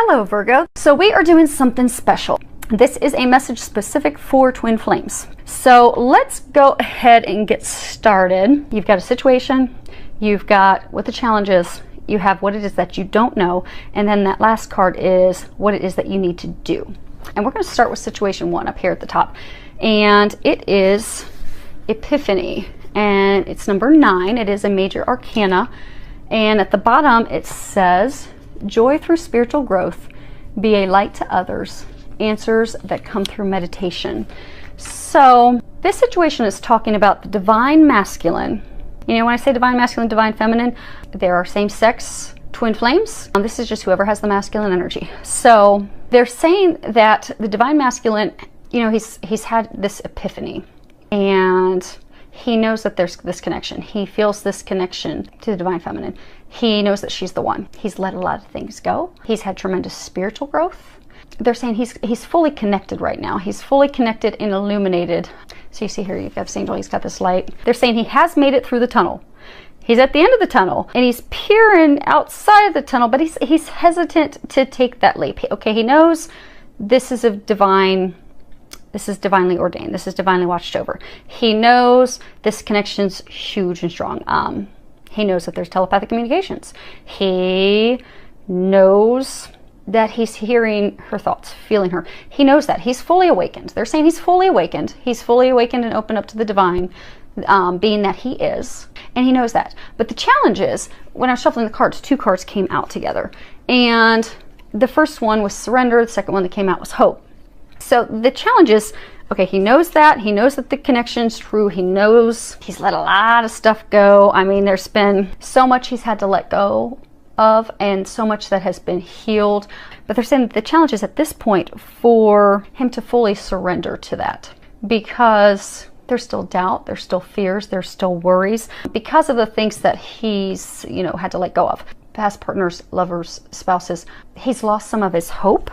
Hello Virgo. So we are doing something special. This is a message specific for twin flames. So let's go ahead and get started. You've got a situation, you've got what the challenge is, you have what it is that you don't know, and then that last card is what it is that you need to do. And we're going to start with situation 1 up here at the top. And it is Epiphany. And it's number 9. It is a major arcana. And at the bottom it says, joy through spiritual growth, be a light to others, answers that come through meditation. So this situation is talking about the divine masculine. You know, when I say divine masculine, divine feminine, there are same-sex twin flames. This is just whoever has the masculine energy. So they're saying that the divine masculine, you know, he's had this epiphany, and he knows that there's this connection. He feels this connection to the divine feminine. He knows that she's the one. He's let a lot of things go. He's had tremendous spiritual growth. They're saying he's fully connected right now. He's fully connected and illuminated. So you see here, you've got this angel, he's got this light. They're saying he has made it through the tunnel. He's at the end of the tunnel and he's peering outside of the tunnel, but he's hesitant to take that leap. Okay, he knows this is divinely ordained. This is divinely watched over. He knows this connection's huge and strong. He knows that there's telepathic communications. He knows that he's hearing her thoughts, feeling her. He knows that. He's fully awakened. They're saying he's fully awakened. He's fully awakened and open up to the divine being that he is. And he knows that. But the challenge is, when I was shuffling the cards, 2 cards came out together. And the first one was surrender. The second one that came out was hope. So the challenge is, okay, he knows that. He knows that the connection's true. He knows he's let a lot of stuff go. I mean, there's been so much he's had to let go of, and so much that has been healed. But they're saying that the challenge is at this point for him to fully surrender to that, because there's still doubt, there's still fears, there's still worries because of the things that he's, you know, had to let go of. Past partners, lovers, spouses. He's lost some of his hope.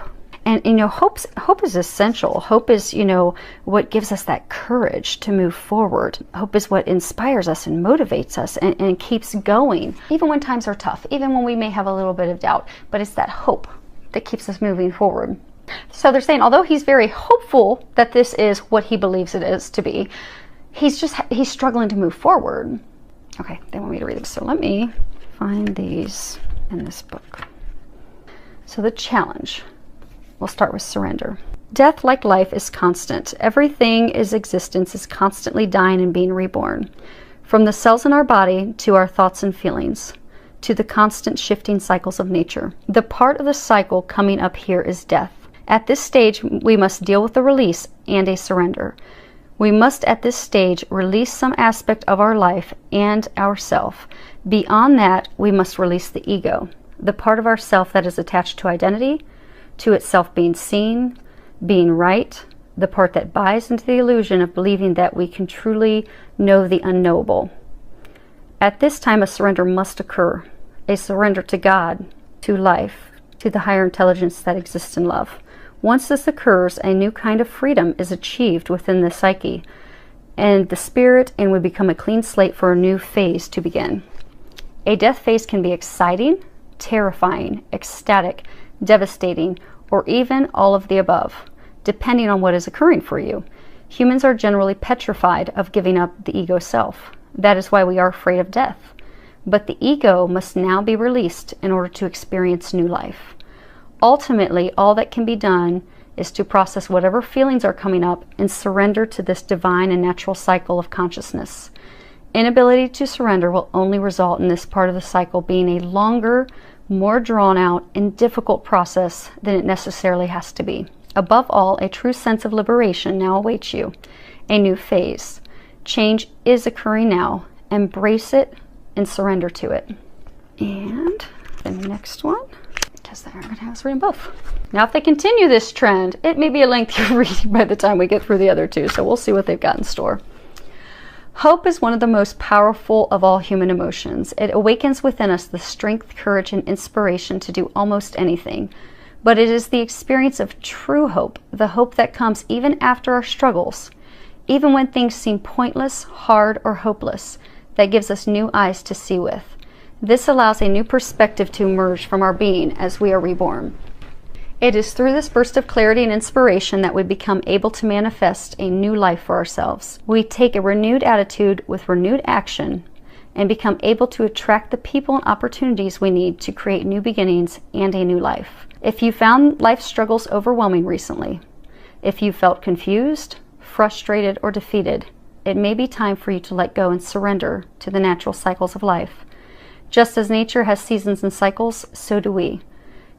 And, you know, hope is essential. Hope is, you know, what gives us that courage to move forward. Hope is what inspires us and motivates us and keeps going, even when times are tough, even when we may have a little bit of doubt. But it's that hope that keeps us moving forward. So they're saying, although he's very hopeful that this is what he believes it is to be, he's struggling to move forward. Okay, they want me to read them. So let me find these in this book. So the challenge. We'll start with surrender. Death, like life, is constant. Everything is existence is constantly dying and being reborn. From the cells in our body to our thoughts and feelings, to the constant shifting cycles of nature. The part of the cycle coming up here is death. At this stage, we must deal with a release and a surrender. We must at this stage release some aspect of our life and ourself. Beyond that, we must release the ego, the part of ourself that is attached to identity, to itself being seen, being right, the part that buys into the illusion of believing that we can truly know the unknowable. At this time, a surrender must occur, a surrender to God, to life, to the higher intelligence that exists in love. Once this occurs, a new kind of freedom is achieved within the psyche and the spirit, and we become a clean slate for a new phase to begin. A death phase can be exciting, terrifying, ecstatic, devastating, or even all of the above, depending on what is occurring for you. Humans are generally petrified of giving up the ego self. That is why we are afraid of death. But the ego must now be released in order to experience new life. Ultimately, all that can be done is to process whatever feelings are coming up and surrender to this divine and natural cycle of consciousness. Inability to surrender will only result in this part of the cycle being a longer, more drawn out and difficult process than it necessarily has to be. Above all, a true sense of liberation now awaits you. A new phase. Change is occurring now. Embrace it and surrender to it. And the next one, because they're going to have us read them both. Now, if they continue this trend, it may be a lengthy reading by the time we get through the other 2, so we'll see what they've got in store. Hope is one of the most powerful of all human emotions. It awakens within us the strength, courage, and inspiration to do almost anything. But it is the experience of true hope, the hope that comes even after our struggles, even when things seem pointless, hard, or hopeless, that gives us new eyes to see with. This allows a new perspective to emerge from our being as we are reborn. It is through this burst of clarity and inspiration that we become able to manifest a new life for ourselves. We take a renewed attitude with renewed action and become able to attract the people and opportunities we need to create new beginnings and a new life. If you found life struggles overwhelming recently, if you felt confused, frustrated, or defeated, it may be time for you to let go and surrender to the natural cycles of life. Just as nature has seasons and cycles, so do we.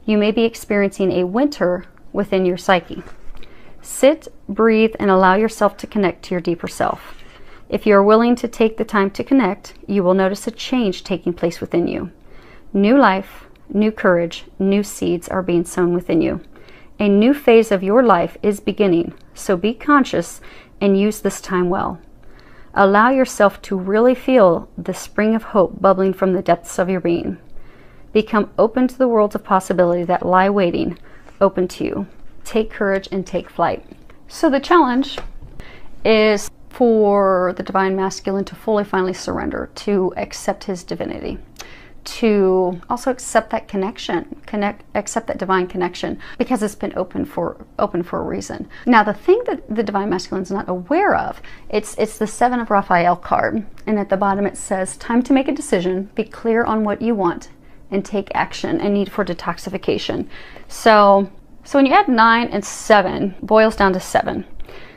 You may be experiencing a winter within your psyche. Sit, breathe, and allow yourself to connect to your deeper self. If you are willing to take the time to connect, you will notice a change taking place within you. New life, new courage, new seeds are being sown within you. A new phase of your life is beginning, so be conscious and use this time well. Allow yourself to really feel the spring of hope bubbling from the depths of your being. Become open to the worlds of possibility that lie waiting, open to you. Take courage and take flight. So the challenge is for the divine masculine to fully, finally surrender, to accept his divinity, to also accept that connection, accept that divine connection, because it's been open for a reason. Now, the thing that the divine masculine is not aware of, it's the Seven of Raphael card, and at the bottom it says, time to make a decision, be clear on what you want, and take action, and need for detoxification. So when you add 9 and 7, boils down to 7.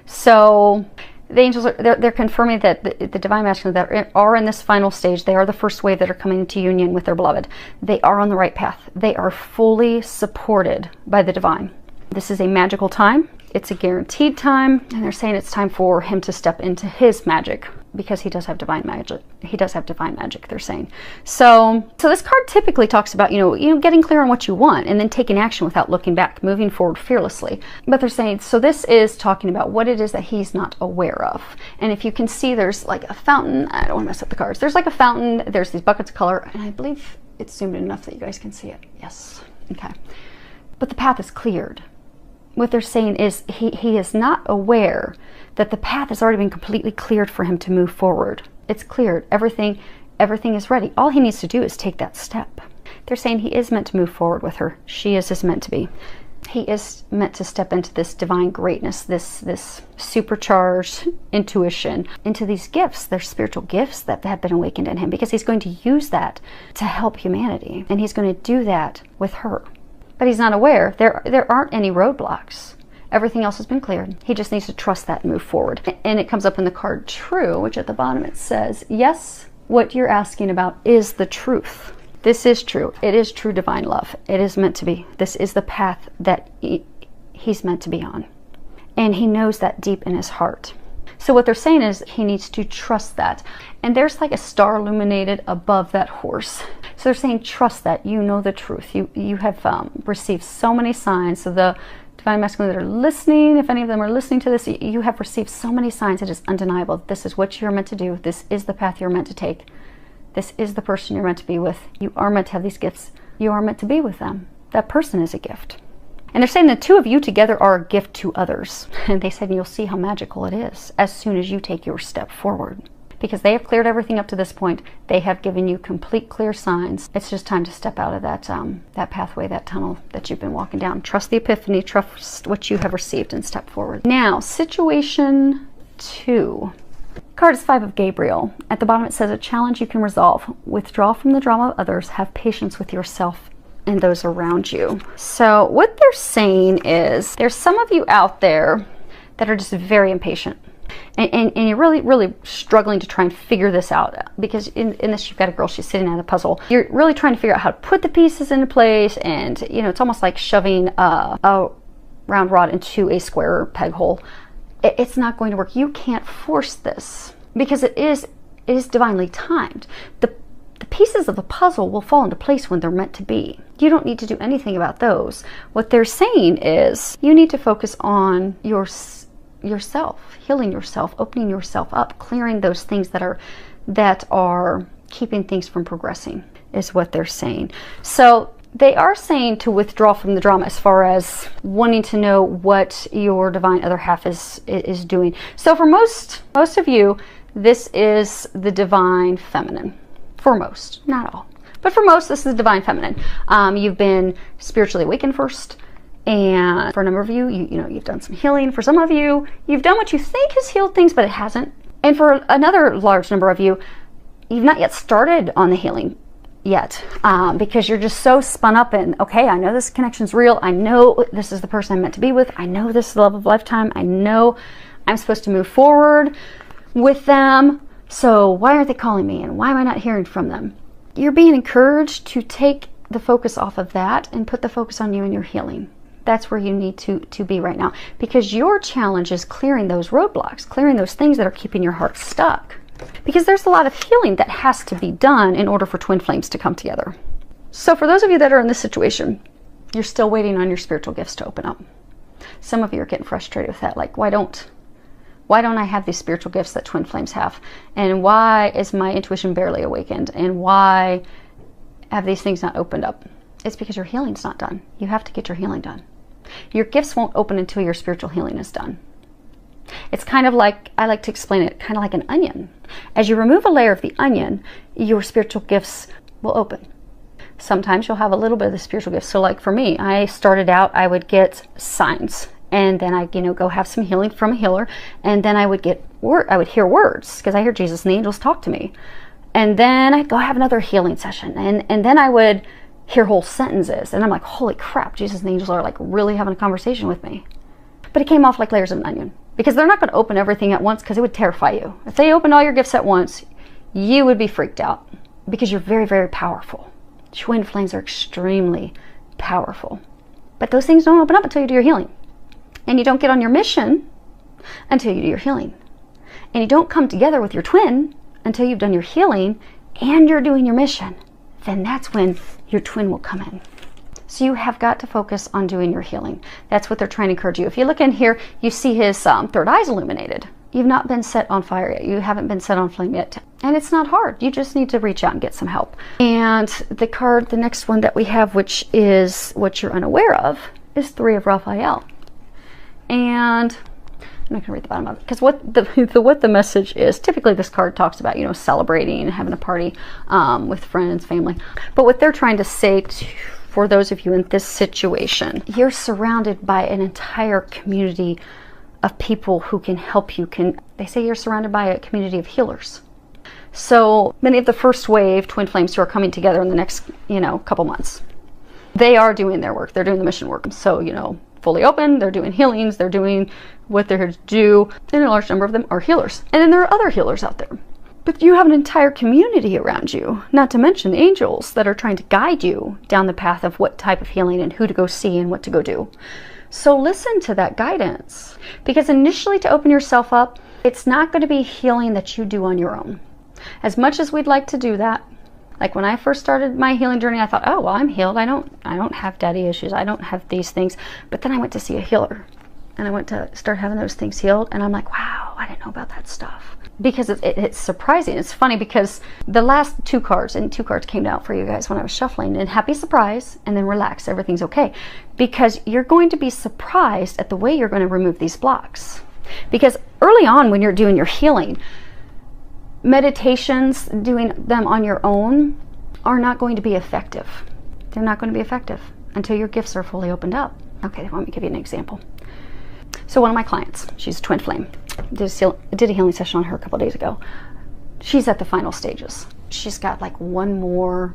So the angels they're confirming that the divine masculine that are in this final stage, they are the first wave that are coming into union with their beloved. They are on the right path. They are fully supported by the divine. This is a magical time. It's a guaranteed time, and they're saying it's time for him to step into his magic, because he does have divine magic. He does have divine magic, they're saying. So this card typically talks about, getting clear on what you want and then taking action without looking back, moving forward fearlessly. But they're saying, so this is talking about what it is that he's not aware of. And if you can see, there's like a fountain. I don't want to mess up the cards. There's like a fountain. There's these buckets of color, and I believe it's zoomed in enough that you guys can see it. Yes. Okay. But the path is cleared. What they're saying is he is not aware that the path has already been completely cleared for him to move forward. It's cleared. Everything is ready. All he needs to do is take that step. They're saying he is meant to move forward with her. She is meant to be. He is meant to step into this divine greatness, this supercharged intuition, into these gifts, their spiritual gifts that have been awakened in him, because he's going to use that to help humanity, and he's going to do that with her. But he's not aware. There aren't any roadblocks. Everything else has been cleared. He just needs to trust that and move forward. And it comes up in the card True, which at the bottom it says, yes, what you're asking about is the truth. This is true. It is true divine love. It is meant to be. This is the path that he's meant to be on. And he knows that deep in his heart. So what they're saying is he needs to trust that. And there's like a star illuminated above that horse. So they're saying, trust that. You know the truth. You have received so many signs. So the divine masculine that are listening, if any of them are listening to this, you have received so many signs. It is undeniable. This is what you're meant to do. This is the path you're meant to take. This is the person you're meant to be with. You are meant to have these gifts. You are meant to be with them. That person is a gift. And they're saying the two of you together are a gift to others. And they said you'll see how magical it is as soon as you take your step forward. Because they have cleared everything up to this point. They have given you complete clear signs. It's just time to step out of that pathway, that tunnel that you've been walking down. Trust the epiphany, trust what you have received, and step forward. Now, situation 2. Card is 5 of Gabriel. At the bottom it says, a challenge you can resolve. Withdraw from the drama of others. Have patience with yourself and those around you. So what they're saying is, there's some of you out there that are just very impatient. And you're really struggling to try and figure this out, because in this you've got a girl, she's sitting at a puzzle. You're really trying to figure out how to put the pieces into place, and it's almost like shoving a round rod into a square peg hole. It's not going to work. You can't force this, because it is divinely timed. The pieces of the puzzle will fall into place when they're meant to be. You don't need to do anything about those. What they're saying is you need to focus on yourself, healing yourself, opening yourself up, clearing those things that are keeping things from progressing, is what they're saying. So they are saying to withdraw from the drama as far as wanting to know what your divine other half is doing. So for most of you, this is the divine feminine. For most, not all. But for most, this is the divine feminine. You've been spiritually awakened first, And for a number of you, you've done some healing. For some of you, you've done what you think has healed things, but it hasn't. And for another large number of you, you've not yet started on the healing yet, because you're just so spun up in, okay, I know this connection's real. I know this is the person I'm meant to be with. I know this is the love of a lifetime. I know I'm supposed to move forward with them. So why aren't they calling me? And why am I not hearing from them? You're being encouraged to take the focus off of that and put the focus on you and your healing. That's where you need to be right now, because your challenge is clearing those roadblocks, clearing those things that are keeping your heart stuck. Because there's a lot of healing that has to be done in order for twin flames to come together. So for those of you that are in this situation, you're still waiting on your spiritual gifts to open up. Some of you are getting frustrated with that. Like, why don't I have these spiritual gifts that twin flames have? And why is my intuition barely awakened? And why have these things not opened up? It's because your healing's not done. You have to get your healing done. Your gifts won't open until your spiritual healing is done. It's kind of like, I like to explain it, kind of like an onion. As you remove a layer of the onion, your spiritual gifts will open. Sometimes you'll have a little bit of the spiritual gifts. So like for me, I started out, I would get signs, and then I, go have some healing from a healer, and then I would hear words, because I hear Jesus and the angels talk to me. And then I'd go have another healing session, and then I would hear whole sentences, and I'm like, holy crap, Jesus and the angels are like really having a conversation with me. But it came off like layers of an onion, because they're not going to open everything at once, because it would terrify you. If they opened all your gifts at once, you would be freaked out, because you're very, very powerful. Twin flames are extremely powerful. But those things don't open up until you do your healing. And you don't get on your mission until you do your healing. And you don't come together with your twin until you've done your healing and you're doing your mission. Then that's when your twin will come in. So you have got to focus on doing your healing. That's what they're trying to encourage you. If you look in here, you see his third eye's illuminated. You've not been set on fire yet. You haven't been set on flame yet. And it's not hard. You just need to reach out and get some help. And the next one that we have, which is what you're unaware of, is 3 of Raphael. And I'm not going to read the bottom of it, because what the message is, typically this card talks about, celebrating and having a party with friends, family. But what they're trying to say for those of you in this situation, you're surrounded by an entire community of people who can help you. They say you're surrounded by a community of healers. So many of the first wave twin flames who are coming together in the next, couple months, they are doing their work. They're doing the mission work. So, fully open, they're doing healings, they're doing what they're here to do, and a large number of them are healers. And then there are other healers out there. But you have an entire community around you, not to mention the angels that are trying to guide you down the path of what type of healing and who to go see and what to go do. So listen to that guidance, because initially, to open yourself up, it's not going to be healing that you do on your own. As much as we'd like to do that, like when I first started my healing journey, I thought, oh, well, I'm healed. I don't have daddy issues. I don't have these things. But then I went to see a healer, and I went to start having those things healed. And I'm like, wow, I didn't know about that stuff. Because it's surprising. It's funny, because the last 2 cards came out for you guys when I was shuffling. And happy surprise, and then relax, everything's okay. Because you're going to be surprised at the way you're going to remove these blocks. Because early on, when you're doing your healing, meditations, doing them on your own, are not going to be effective. They're not going to be effective until your gifts are fully opened up. Okay, let me give you an example. So one of my clients, she's a twin flame, did a healing session on her a couple days ago. She's at the final stages. She's got like one more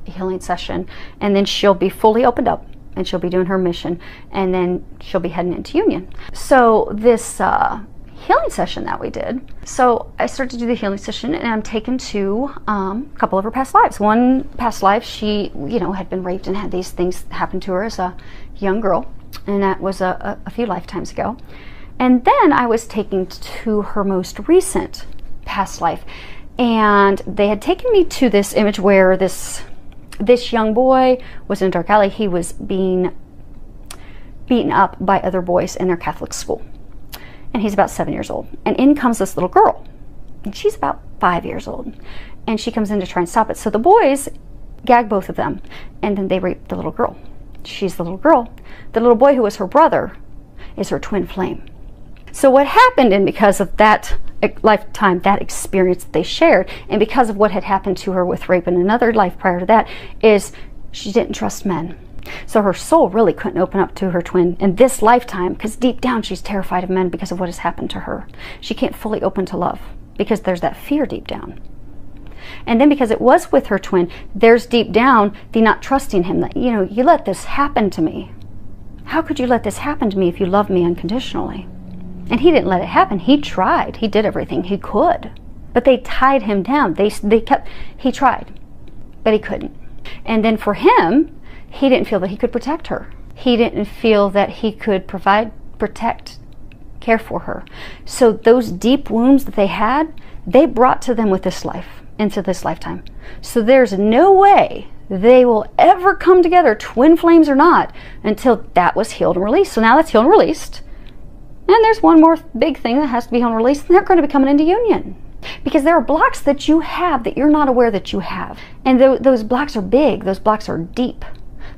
healing session, and then she'll be fully opened up, and she'll be doing her mission, and then she'll be heading into union. So this healing session that we did, so I started to do the healing session, and I'm taken to a couple of her past lives. One past life, she had been raped and had these things happen to her as a young girl, and that was a few lifetimes ago. And then I was taken to her most recent past life, and they had taken me to this image where this young boy was in a dark alley. He was being beaten up by other boys in their Catholic school. And he's about 7 years old. And in comes this little girl. And she's about 5 years old. And she comes in to try and stop it. So the boys gag both of them. And then they rape the little girl. She's the little girl. The little boy who was her brother is her twin flame. So what happened, and because of that lifetime, that experience that they shared, and because of what had happened to her with rape in another life prior to that, is she didn't trust men. So her soul really couldn't open up to her twin in this lifetime, because deep down she's terrified of men because of what has happened to her. She can't fully open to love because there's that fear deep down. And then because it was with her twin, there's deep down the not trusting him, that, you know, you let this happen to me. How could you let this happen to me if you love me unconditionally? And he didn't let it happen. He tried. He did everything he could. But they tied him down. He tried, but he couldn't. And then for him, he didn't feel that he could protect her. He didn't feel that he could provide, protect, care for her. So those deep wounds that they had, they brought to them with this life, into this lifetime. So there's no way they will ever come together, twin flames or not, until that was healed and released. So now that's healed and released. And there's one more big thing that has to be healed and released, and they're going to be coming into union. Because there are blocks that you have that you're not aware that you have. And those blocks are big. Those blocks are deep.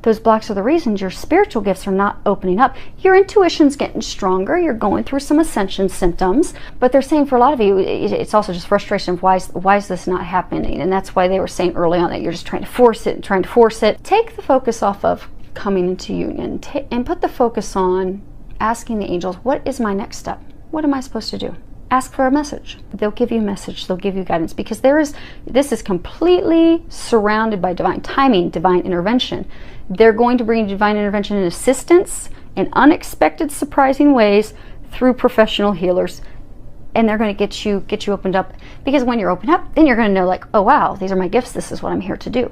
Those blocks are the reasons your spiritual gifts are not opening up. Your intuition's getting stronger. You're going through some ascension symptoms. But they're saying for a lot of you, it's also just frustration of why is this not happening? And that's why they were saying early on that you're just trying to force it and trying to force it. Take the focus off of coming into union and put the focus on asking the angels, what is my next step? What am I supposed to do? Ask for a message. They'll give you a message. They'll give you guidance, because this is completely surrounded by divine timing, divine intervention. They're going to bring divine intervention and assistance in unexpected, surprising ways through professional healers. And they're going to get you opened up, because when you're opened up, then you're going to know, like, oh wow, these are my gifts. This is what I'm here to do.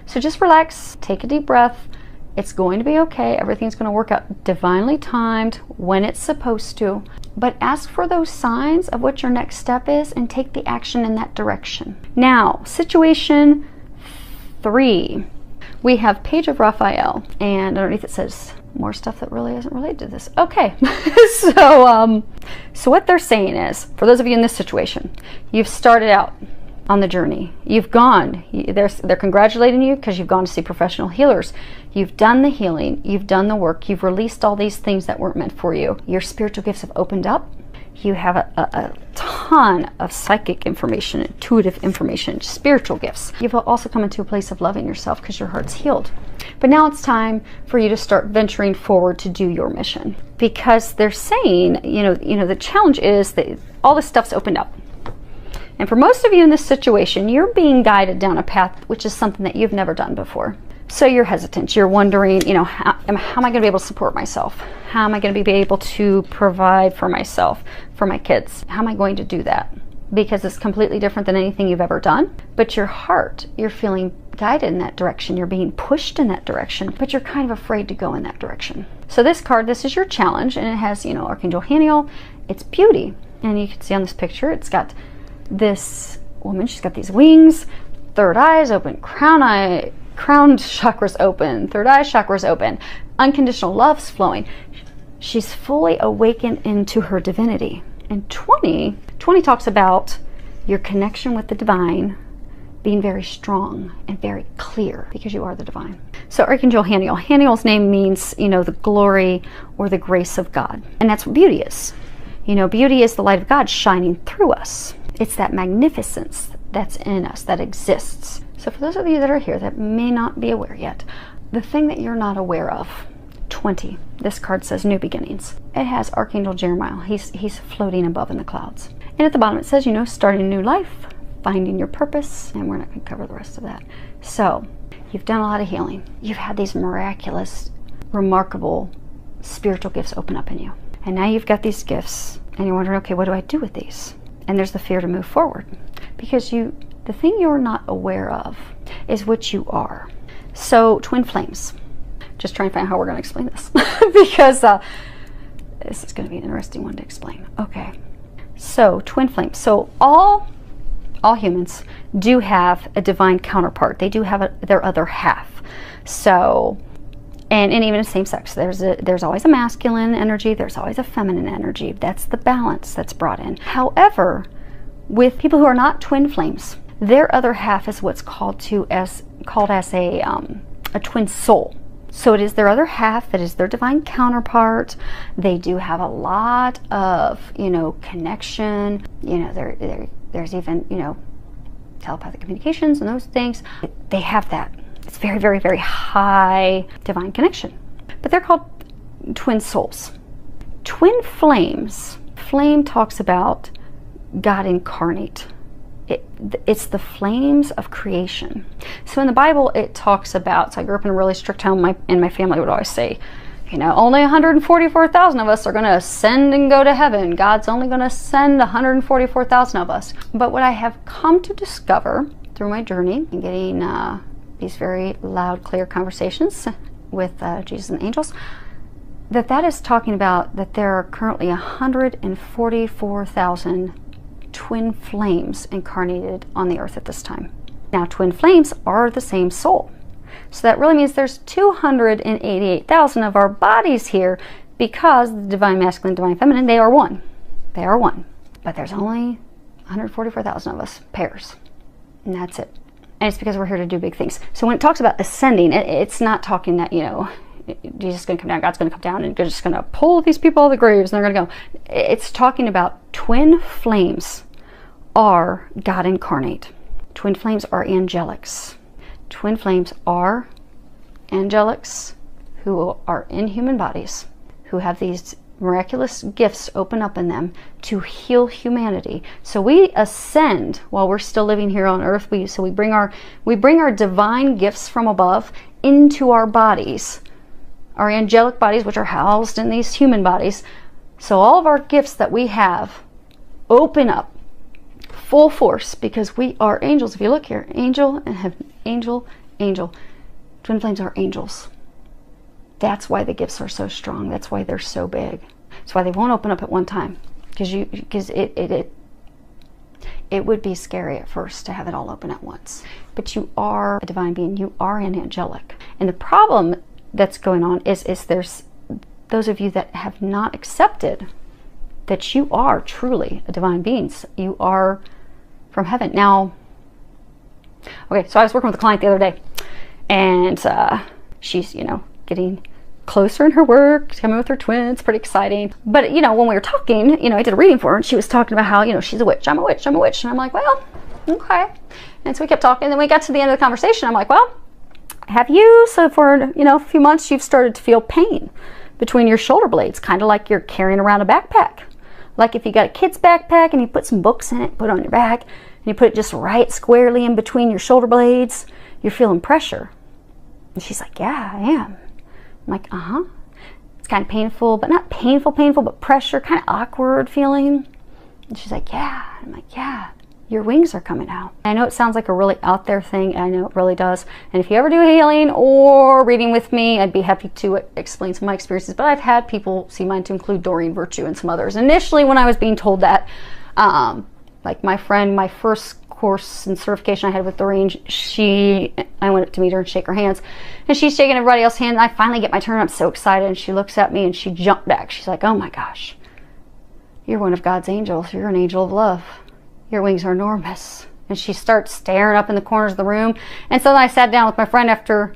So just relax, take a deep breath. It's going to be okay. Everything's going to work out divinely timed when it's supposed to. But ask for those signs of what your next step is and take the action in that direction. Now, situation 3. We have Page of Raphael, and underneath it says more stuff that really isn't related to this. Okay, so what they're saying is, for those of you in this situation, you've started out on the journey. You've gone. They're congratulating you because you've gone to see professional healers. You've done the healing. You've done the work. You've released all these things that weren't meant for you. Your spiritual gifts have opened up. You have a ton of psychic information, intuitive information, spiritual gifts. You've also come into a place of loving yourself because your heart's healed. But now it's time for you to start venturing forward to do your mission, because they're saying, the challenge is that all this stuff's opened up. And for most of you in this situation, you're being guided down a path which is something that you've never done before. So you're hesitant. You're wondering, how am I going to be able to support myself? How am I going to be able to provide for myself, for my kids? How am I going to do that? Because it's completely different than anything you've ever done. But your heart, you're feeling guided in that direction. You're being pushed in that direction, but you're kind of afraid to go in that direction. So this card, this is your challenge, and it has, Archangel Haniel. It's beauty. And you can see on this picture, it's got this woman, she's got these wings, third eye's open, crown chakra's open, third eye chakra's open, unconditional love's flowing. She's fully awakened into her divinity. And 20 talks about your connection with the divine being very strong and very clear, because you are the divine. So Archangel Haniel. Haniel's name means, the glory or the grace of God. And that's what beauty is. Beauty is the light of God shining through us. It's that magnificence that's in us, that exists. So for those of you that are here that may not be aware yet, the thing that you're not aware of, 20, this card says new beginnings. It has Archangel Jeremiah. He's floating above in the clouds. And at the bottom it says, starting a new life, finding your purpose, and we're not going to cover the rest of that. So you've done a lot of healing. You've had these miraculous, remarkable spiritual gifts open up in you. And now you've got these gifts, and you're wondering, okay, what do I do with these? And there's the fear to move forward, because the thing you're not aware of is what you are. So twin flames, just trying to find out how we're going to explain this because this is going to be an interesting one to explain. Okay, so twin flames. So all humans do have a divine counterpart. They do have their other half. So, and even in same sex, there's always a masculine energy, there's always a feminine energy. That's the balance that's brought in. However, with people who are not twin flames, their other half is what's called as a twin soul. So it is their other half that is their divine counterpart. They do have a lot of connection. There's even telepathic communications and those things. They have that. It's very, very, very high divine connection. But they're called twin souls. Twin flames. Flame talks about God incarnate. It's the flames of creation. So in the Bible, it talks about, so I grew up in a really strict home, and my family would always say, you know, only 144,000 of us are going to ascend and go to heaven. God's only going to send 144,000 of us. But what I have come to discover through my journey and getting these very loud, clear conversations with Jesus and the angels, that is talking about that there are currently 144,000 twin flames incarnated on the earth at this time. Now, twin flames are the same soul. So that really means there's 288,000 of our bodies here, because the divine masculine, divine feminine, they are one. They are one. But there's only 144,000 of us, pairs. And that's it. And it's because we're here to do big things. So when it talks about ascending, it's not talking that, you know, Jesus is going to come down, God's going to come down, and they're just going to pull these people out of the graves and they're going to go. It's talking about twin flames are God incarnate. Twin flames are angelics. Twin flames are angelics who are in human bodies, who have these miraculous gifts open up in them to heal humanity. So we ascend while we're still living here on earth. We bring our divine gifts from above into our bodies, our angelic bodies, which are housed in these human bodies. So all of our gifts that we have open up full force, because we are angels. If you look here, angel and heaven, angel. Twin flames are angels. That's why the gifts are so strong. That's why they're so big. That's why they won't open up at one time, because it would be scary at first to have it all open at once. But you are a divine being. You are an angelic. And the problem that's going on is there's those of you that have not accepted that you are truly a divine being. You are from heaven. Now, okay, so I was working with a client the other day, and she's, you know, getting closer in her work, coming with her twins, pretty exciting. But, you know, when we were talking, you know, I did a reading for her, and she was talking about how, you know, she's a witch, I'm a witch. And I'm like, well, okay. And so we kept talking, and then we got to the end of the conversation. I'm like, well, have you, so for, you know, a few months, you've started to feel pain between your shoulder blades, kind of like you're carrying around a backpack. Like if you got a kid's backpack and you put some books in it, put it on your back, and you put it just right squarely in between your shoulder blades, you're feeling pressure. And she's like, yeah, I am. I'm like, uh-huh. It's kind of painful, but not painful, but pressure, kind of awkward feeling. And she's like, yeah. I'm like, yeah, your wings are coming out. I know it sounds like a really out there thing, and I know it really does. And if you ever do healing or reading with me, I'd be happy to explain some of my experiences. But I've had people see mine to include Doreen Virtue and some others. Initially, when I was being told that, like my friend, my first course and certification I had with Doreen, I went up to meet her and shake her hands, and she's shaking everybody else's hand. And I finally get my turn. I'm so excited, and she looks at me and she jumped back. She's like, oh my gosh, you're one of God's angels. You're an angel of love. Your wings are enormous. And she starts staring up in the corners of the room. And so then I sat down with my friend after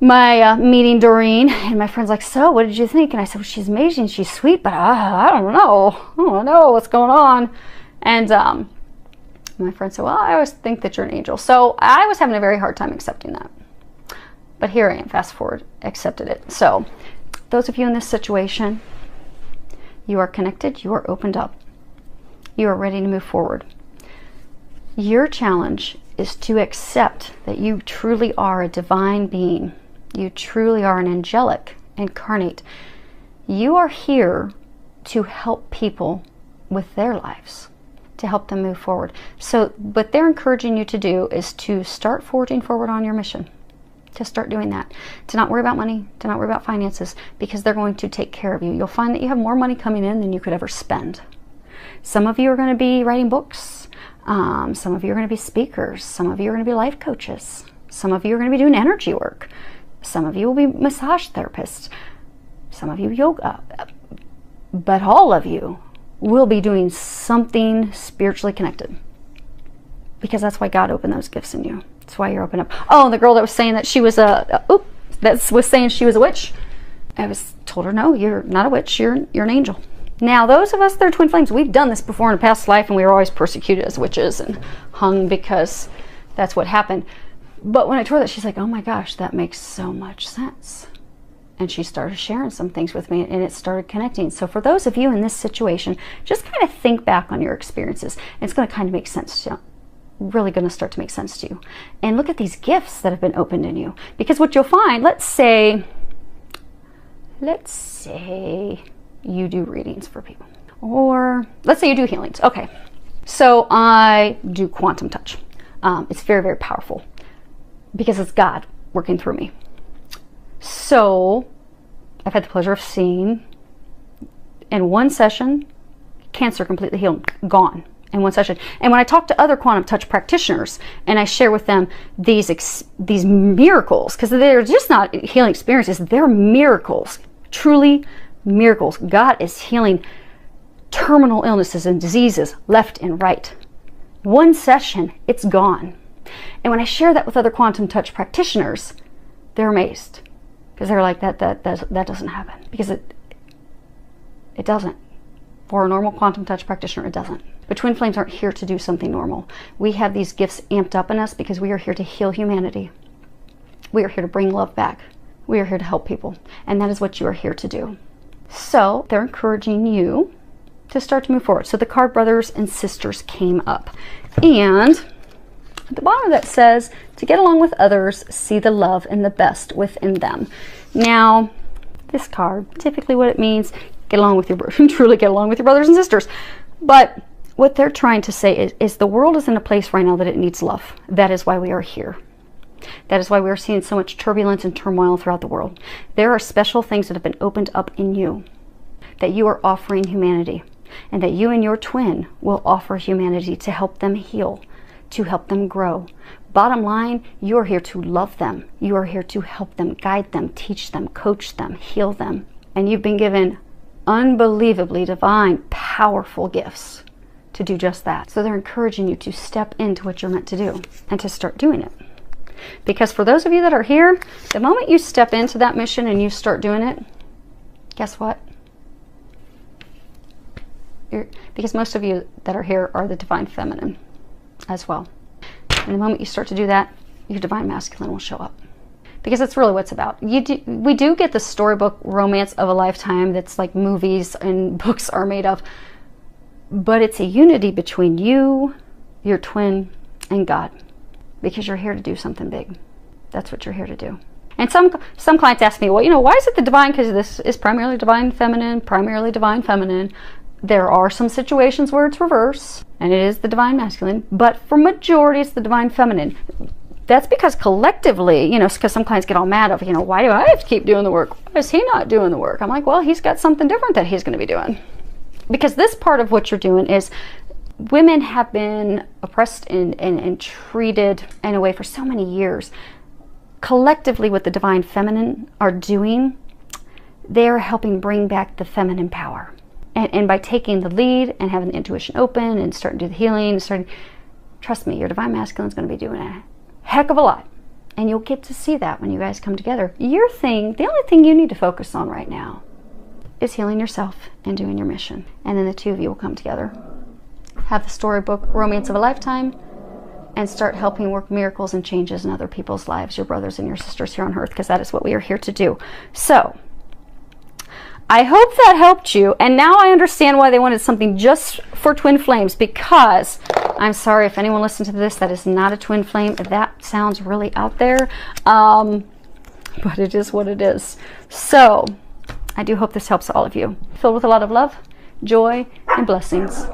my meeting Doreen, and my friend's like, so what did you think? And I said, well, she's amazing, she's sweet, but I don't know what's going on. And my friend said, well, I always think that you're an angel. So I was having a very hard time accepting that. But here I am, fast forward, accepted it. So those of you in this situation, you are connected, you are opened up, you are ready to move forward. Your challenge is to accept that you truly are a divine being. You truly are an angelic incarnate. You are here to help people with their lives, to help them move forward. So what they're encouraging you to do is to start forging forward on your mission, to start doing that, to not worry about money, to not worry about finances, because they're going to take care of you. You'll find that you have more money coming in than you could ever spend. Some of you are going to be writing books. Some of you are going to be speakers. Some of you are going to be life coaches. Some of you are going to be doing energy work. Some of you will be massage therapists. Some of you yoga. But all of you will be doing something spiritually connected, because that's why God opened those gifts in you. That's why you're open up. Oh, the girl that was saying that she was was saying she was a witch. I told her, no, you're not a witch. You're an angel. Now, those of us that are twin flames, we've done this before in a past life, and we were always persecuted as witches and hung because that's what happened. But when I told her that, she's like, oh my gosh, that makes so much sense. And she started sharing some things with me, and it started connecting. So for those of you in this situation, just kind of think back on your experiences. It's going to kind of make sense to you. Really going to start to make sense to you. And look at these gifts that have been opened in you. Because what you'll find, let's say you do readings for people. Or let's say you do healings. Okay. So I do quantum touch. It's very, very powerful because it's God working through me. So I've had the pleasure of seeing in one session, cancer completely healed, gone in one session. And when I talk to other quantum touch practitioners and I share with them these miracles, because they're just not healing experiences, they're miracles, truly miracles. God is healing terminal illnesses and diseases left and right. One session, it's gone. And when I share that with other quantum touch practitioners, they're amazed. Because they're like, that doesn't happen. Because it doesn't. For a normal quantum touch practitioner, it doesn't. But twin flames aren't here to do something normal. We have these gifts amped up in us because we are here to heal humanity. We are here to bring love back. We are here to help people. And that is what you are here to do. So they're encouraging you to start to move forward. So the card brothers and sisters came up. And at the bottom that says, to get along with others, see the love and the best within them. Now, this card, typically what it means, get along with your truly get along with your brothers and sisters. But what they're trying to say is the world is in a place right now that it needs love. That is why we are here. That is why we are seeing so much turbulence and turmoil throughout the world. There are special things that have been opened up in you that you are offering humanity, and that you and your twin will offer humanity to help them heal, to help them grow. Bottom line, you are here to love them. You are here to help them, guide them, teach them, coach them, heal them. And you've been given unbelievably divine, powerful gifts to do just that. So they're encouraging you to step into what you're meant to do and to start doing it. Because for those of you that are here, the moment you step into that mission and you start doing it, guess what? Because most of you that are here are the divine feminine as well. And the moment you start to do that, your divine masculine will show up. Because that's really what it's about. We do get the storybook romance of a lifetime that's like movies and books are made of. But it's a unity between you, your twin, and God. Because you're here to do something big. That's what you're here to do. And some clients ask me, well, why is it the divine? Because this is primarily divine feminine. There are some situations where it's reverse, and it is the divine masculine, but for majority it's the divine feminine. That's because collectively, because some clients get all mad of, why do I have to keep doing the work? Why is he not doing the work? I'm like, well, he's got something different that he's going to be doing. Because this part of what you're doing is women have been oppressed and treated in a way for so many years. Collectively, what the divine feminine are doing, they're helping bring back the feminine power. And by taking the lead and having the intuition open and starting to do the healing, trust me, your divine masculine is going to be doing a heck of a lot. And you'll get to see that when you guys come together. The only thing you need to focus on right now is healing yourself and doing your mission. And then the two of you will come together, have the storybook romance of a lifetime, and start helping work miracles and changes in other people's lives, your brothers and your sisters here on earth, because that is what we are here to do. So, I hope that helped you, and now I understand why they wanted something just for twin flames, because I'm sorry if anyone listened to this that is not a twin flame. That sounds really out there, but it is what it is. So I do hope this helps all of you. Filled with a lot of love, joy, and blessings.